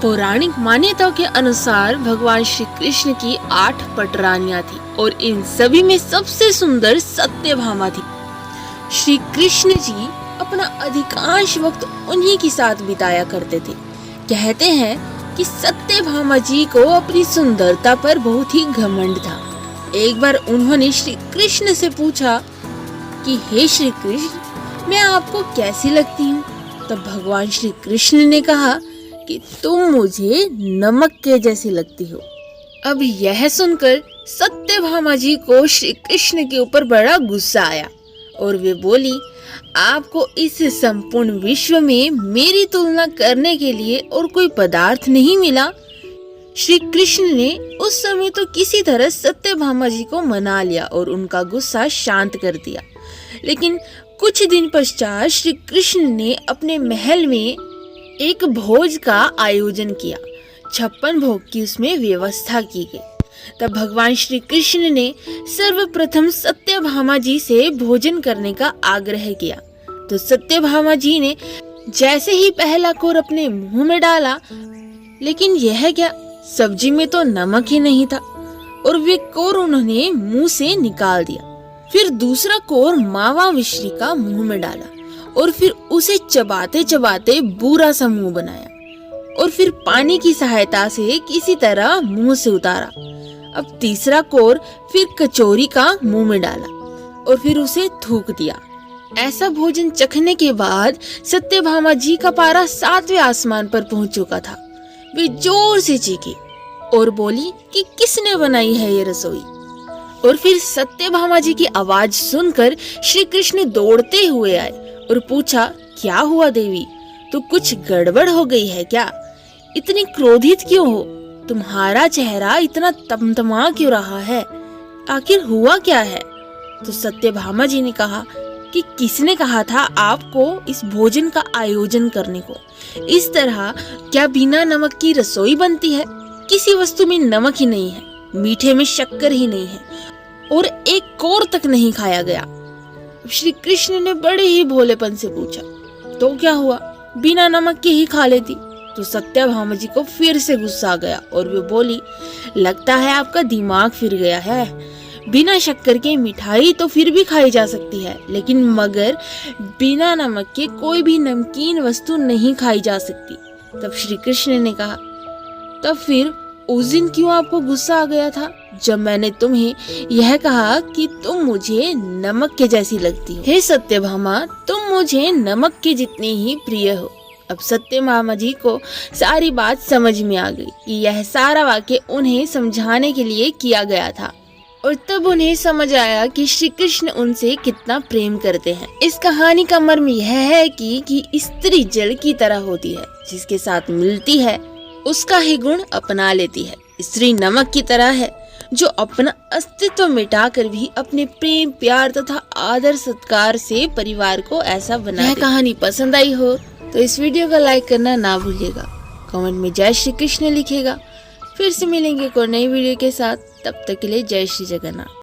पौराणिक मान्यताओं के अनुसार भगवान श्री कृष्ण की 8 पटरानियां थी और इन सभी में सबसे सुंदर सत्यभामा थी। श्री कृष्ण जी अपना अधिकांश वक्त उन्हीं के साथ बिताया करते थे। कहते हैं कि सत्यभामा जी को अपनी सुंदरता पर बहुत ही घमंड था। एक बार उन्होंने श्री कृष्ण से पूछा कि हे श्री कृष्ण, मैं आपको कैसी लगती हूँ? तब भगवान श्री कृष्ण ने कहा कि तुम मुझे नमक के जैसी लगती हो। अब यह सुनकर सत्यभामा जी को श्री कृष्ण के ऊपर बड़ा गुस्सा आया और वे बोली, आपको इस संपूर्ण विश्व में मेरी तुलना करने के लिए और कोई पदार्थ नहीं मिला? श्री कृष्ण ने उस समय तो किसी तरह सत्यभामा जी को मना लिया और उनका गुस्सा शांत कर दिया। लेकिन कुछ दिन पश्चात श्री कृष्ण ने अपने महल में एक भोज का आयोजन किया। 56 भोग की उसमें व्यवस्था की गई। तब भगवान श्री कृष्ण ने सर्वप्रथम सत्यभामा जी से भोजन करने का आग्रह किया। तो सत्यभामा जी ने जैसे ही पहला कोर अपने मुंह में डाला, लेकिन यह क्या, सब्जी में तो नमक ही नहीं था और वे कोर उन्होंने मुंह से निकाल दिया। फिर दूसरा कोर मावा मिश्री का मुंह में डाला और फिर उसे चबाते चबाते बुरा सा मुंह बनाया और फिर पानी की सहायता से किसी तरह मुंह से उतारा। अब तीसरा कोर फिर कचौरी का मुंह में डाला और फिर उसे थूक दिया। ऐसा भोजन चखने के बाद सत्यभामा जी का पारा 7वें आसमान पर पहुंच चुका था। वे जोर से चीखी और बोली कि किसने बनाई है ये रसोई? और फिर सत्यभामा जी की आवाज सुनकर श्री कृष्ण दौड़ते हुए आए और पूछा, क्या हुआ देवी, तो कुछ गड़बड़ हो गई है क्या? इतनी क्रोधित क्यों हो? तुम्हारा चेहरा इतना तमतमा क्यों रहा है? आखिर हुआ क्या है? तो सत्यभामा जी ने कहा कि किसने कहा था आपको इस भोजन का आयोजन करने को? इस तरह क्या बिना नमक की रसोई बनती है? किसी वस्तु में नमक ही नहीं है, मीठे में शक्कर ही नहीं है और एक कोर तक नहीं खाया गया। श्री कृष्ण ने बड़े ही भोलेपन से पूछा, तो क्या हुआ, बिना नमक के ही खा लेती? तो सत्यभामा जी को फिर से गुस्सा आ गया और वे बोली, लगता है आपका दिमाग फिर गया है। बिना शक्कर के मिठाई तो फिर भी खाई जा सकती है, लेकिन मगर बिना नमक के कोई भी नमकीन वस्तु नहीं खाई जा सकती। तब श्री कृष्ण ने कहा, तब फिर उस दिन क्यों आपको गुस्सा आ गया था जब मैंने तुम्हें यह कहा कि तुम मुझे नमक के जैसी लगती हो? हे सत्यभामा, तुम मुझे नमक के जितने ही प्रिय हो। अब सत्यभामा जी को सारी बात समझ में आ गई कि यह सारा वाक्य उन्हें समझाने के लिए किया गया था और तब उन्हें समझ आया कि श्री कृष्ण उनसे कितना प्रेम करते हैं। इस कहानी का मर्म यह है कि स्त्री जल की तरह होती है, जिसके साथ मिलती है उसका ही गुण अपना लेती है। स्त्री नमक की तरह है जो अपना अस्तित्व मिटाकर भी अपने प्रेम, प्यार तथा आदर सत्कार से परिवार को ऐसा बना। यह कहानी पसंद आई हो तो इस वीडियो को लाइक करना ना भूलिएगा। कमेंट में जय श्री कृष्ण लिखिएगा। फिर से मिलेंगे कोई नई वीडियो के साथ, तब तक के लिए जय श्री जगन्नाथ।